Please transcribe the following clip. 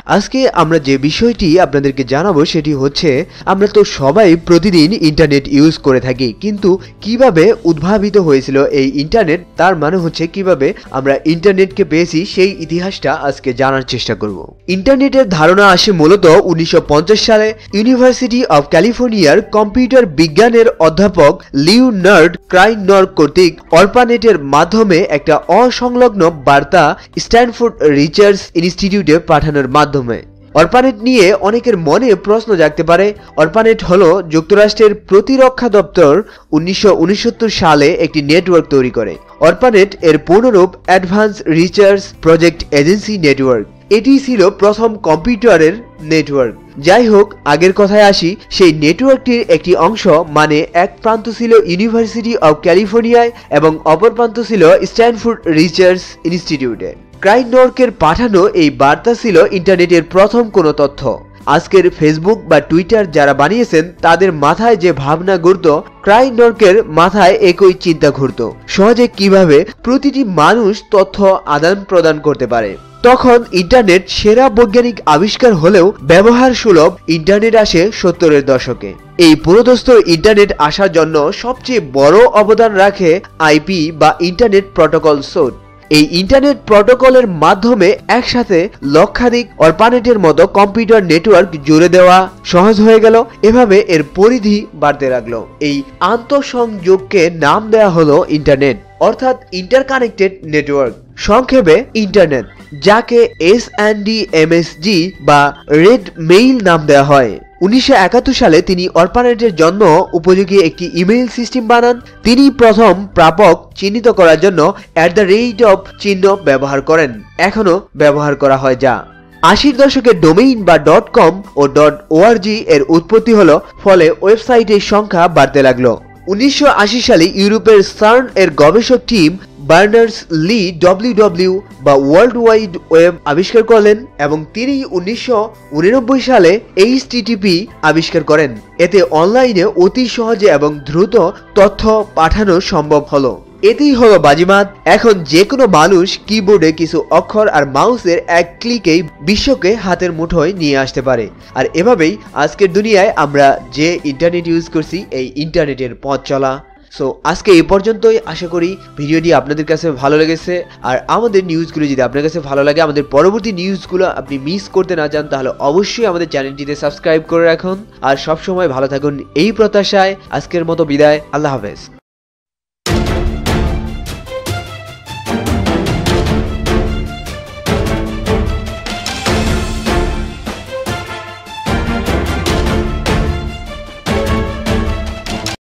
আজকে আমরা যে বিষয়টি আপনাদেরকে জানাবো সেটি হচ্ছে আমরা তো সবাই প্রতিদিন ইন্টারনেট ইউজ করে থাকি, কিন্তু কিভাবে উদ্ভাবিত হয়েছিল এই ইন্টারনেট, তার মানে হচ্ছে কিভাবে আমরা ইন্টারনেটকে পেয়েছি সেই ইতিহাসটা আজকে জানার চেষ্টা করব। ইন্টারনেটের ধারণা আসে মূলত 1950 সালে ইউনিভার্সিটি অফ ক্যালিফোর্নিয়ার কম্পিউটার বিজ্ঞানের অধ্যাপক লিওনার্ড ক্রাইনর কর্তৃক অর্পানেটের মাধ্যমে একটা অসংলগ্ন বার্তা স্ট্যানফোর্ড রিসার্চ ইনস্টিটিউটে পাঠানোর মাধ্যমে। অর্পানেট নিয়ে অনেকের মনে প্রশ্ন জাগতে পারে। অর্পানেট হলো যুক্তরাষ্ট্রের প্রতিরক্ষা দপ্তর 1969 সালে একটি নেটওয়ার্ক তৈরি করে। অর্পানেট এর পূর্ণরূপ advance research project agency network. এটি ছিল প্রথম কম্পিউটারের নেটওয়ার্ক। যাই হোক, আগের কথায় আসি। সেই নেটওয়ার্কটির একটি অংশ, মানে এক প্রান্ত ছিল ইউনিভার্সিটি অফ ক্যালিফোর্নিয়ায় এবং অপর প্রান্ত ছিল স্ট্যানফোর্ড রিসার্চ ইনস্টিটিউটে। ক্রাইনর্কের পাঠানো এই বার্তা ছিল ইন্টারনেটের প্রথম কোনো তথ্য। আজকের ফেসবুক বা টুইটার যারা বানিয়েছেন তাদের মাথায় যে ভাবনা ঘুরত, ক্রাইনর্কের মাথায় একই চিন্তা ঘুরত, সহজে কিভাবে প্রতিটি মানুষ তথ্য আদান প্রদান করতে পারে। তখন ইন্টারনেট সেরা বৈজ্ঞানিক আবিষ্কার হলেও ব্যবহার সুলভ ইন্টারনেট আসে 70-এর দশকে। এই পুরোদস্ত ইন্টারনেট আসার জন্য সবচেয়ে বড় অবদান রাখে আইপি বা ইন্টারনেট প্রটোকল স্যুট। এই ইন্টারনেট প্রটোকলের মাধ্যমে একসাথে লক্ষাধিক অর্পানেটের মতো কম্পিউটার নেটওয়ার্ক জুড়ে দেওয়া সহজ হয়ে গেল। এভাবে এর পরিধি বাড়তে লাগলো। এই আন্তঃসংযোগকে নাম দেওয়া হলো ইন্টারনেট, অর্থাৎ ইন্টারকানেক্টেড নেটওয়ার্ক, সংক্ষেপে ইন্টারনেট, যাকে SNDMSG বা রেড মেইল নাম দেওয়া হয়। 1971 সালে তিনি অর্পানেটের জন্য উপযোগী একটি ইমেইল সিস্টেম বানান। তিনি প্রথম প্রাপক চিহ্নিত করার জন্য @ চিহ্ন ব্যবহার করেন। এখনো ব্যবহার করা হয় যা। 80-র দশকে ডোমেইন বা .com ও .org এর উৎপত্তি হলো, ফলে ওয়েবসাইটের সংখ্যা বাড়তে লাগলো। 1980 সালে ইউরোপের সার্ন এর গবেষক টিম বার্নার্স লি WW বা ওয়ার্ল্ড ওয়াইড ওয়েব আবিষ্কার করলেন এবং তিনি 1989 সালে HTTP আবিষ্কার করেন। এতে অনলাইনে অতি সহজে এবং দ্রুত তথ্য পাঠানো সম্ভব হলো। এতেই হলো বাজিমাত। এখন যে কোনো মানুষ কিবোর্ডে কিছু অক্ষর আর মাউসের এক ক্লিকেই বিশ্বকে হাতের মুঠোয় নিয়ে আসতে পারে। আর এভাবেই আজকের দুনিয়ায় আমরা যে ইন্টারনেট ইউজ করছি, এই ইন্টারনেটের পথ চলা। সো আজকে এই পর্যন্তই। আশা করি ভিডিওটি আপনাদের কাছে ভালো লেগেছে। আর আমাদের নিউজগুলো যদি আপনার কাছে ভালো লাগে, আমাদের পরবর্তী নিউজগুলো আপনি মিস করতে না চান, তাহলে অবশ্যই আমাদের চ্যানেলটিতে সাবস্ক্রাইব করে রাখুন। আর সবসময় ভালো থাকুন এই প্রত্যাশায় আজকের মতো বিদায়। আল্লাহ হাফেজ।